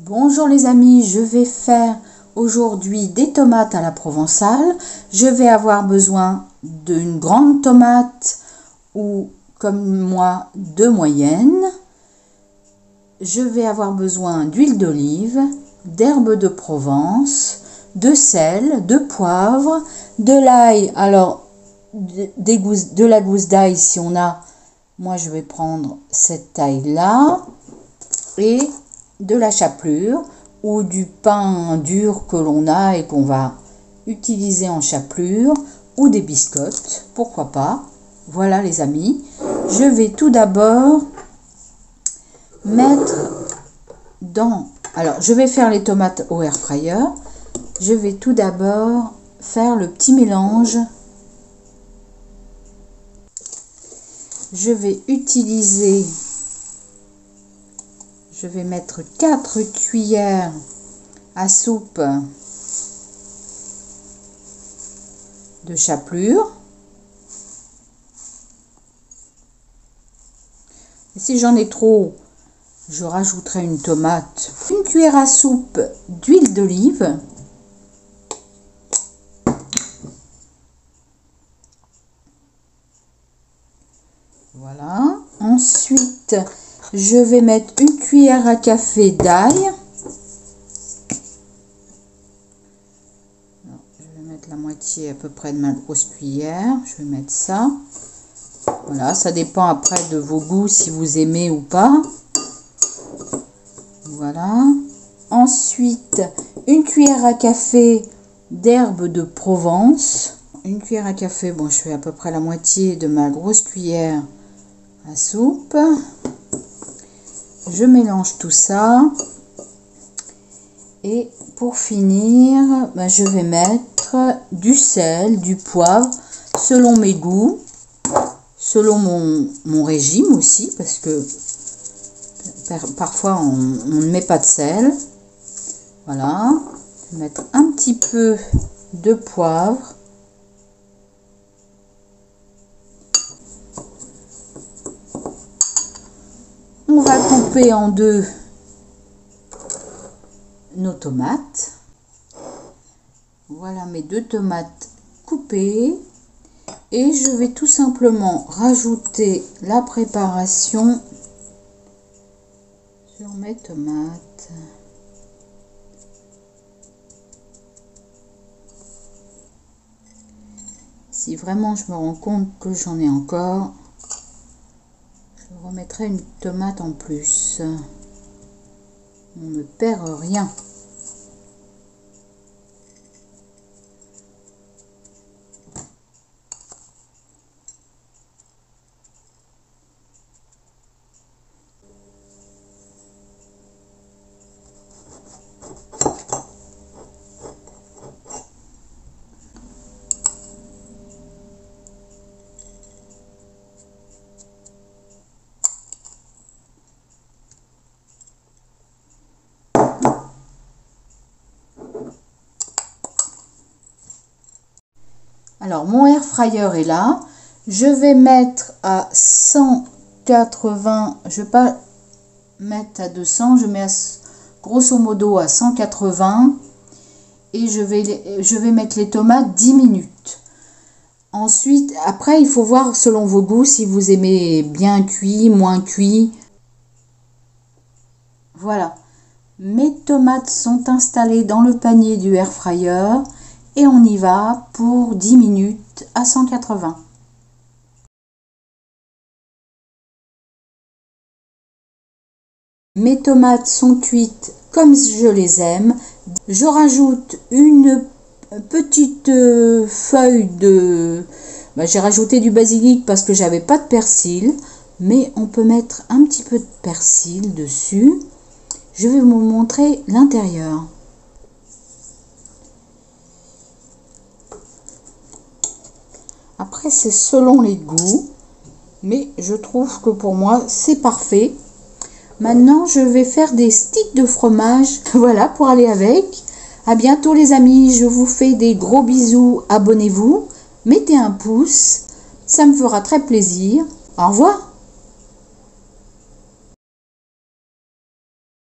Bonjour les amis, je vais faire aujourd'hui des tomates à la provençale. Je vais avoir besoin d'une grande tomate ou comme moi deux moyennes. Je vais avoir besoin d'huile d'olive, d'herbes de Provence, de sel, de poivre, de l'ail. Alors de la gousse d'ail si on a. Moi je vais prendre cette taille là et de la chapelure ou du pain dur que l'on a et qu'on va utiliser en chapelure ou des biscottes, pourquoi pas. Voilà les amis, je vais tout d'abord mettre dans... Alors je vais faire les tomates au air fryer. Je vais tout d'abord faire le petit mélange. Je vais utiliser... Je vais mettre 4 cuillères à soupe de chapelure. Et si j'en ai trop, je rajouterai une tomate. Une cuillère à soupe d'huile d'olive. Voilà. Ensuite, je vais mettre une cuillère à café d'ail. Je vais mettre la moitié à peu près de ma grosse cuillère. Je vais mettre ça. Voilà, ça dépend après de vos goûts si vous aimez ou pas. Voilà. Ensuite, une cuillère à café d'herbes de Provence. Une cuillère à café, bon, je fais à peu près la moitié de ma grosse cuillère à soupe. Je mélange tout ça et pour finir, je vais mettre du sel, du poivre selon mes goûts, selon mon régime aussi, parce que parfois on ne met pas de sel. Voilà, je vais mettre un petit peu de poivre. On va couper en deux nos tomates. Voilà mes deux tomates coupées. Et je vais tout simplement rajouter la préparation sur mes tomates. Si vraiment je me rends compte que j'en ai encore, je remettrai une tomate en plus. On ne perd rien. Alors, mon air fryer est là. Je vais mettre à 180. Je ne vais pas mettre à 200. Je mets grosso modo à 180. Et je vais mettre les tomates 10 minutes. Ensuite, après, il faut voir selon vos goûts si vous aimez bien cuit, moins cuit. Voilà. Mes tomates sont installées dans le panier du air fryer. Et on y va pour 10 minutes à 180. Mes tomates sont cuites comme je les aime. Je rajoute une petite feuille de... j'ai rajouté du basilic parce que j'avais pas de persil. Mais on peut mettre un petit peu de persil dessus. Je vais vous montrer l'intérieur. Après, c'est selon les goûts, mais je trouve que pour moi, c'est parfait. Maintenant, je vais faire des sticks de fromage, voilà, pour aller avec. À bientôt les amis, je vous fais des gros bisous, abonnez-vous, mettez un pouce, ça me fera très plaisir. Au revoir.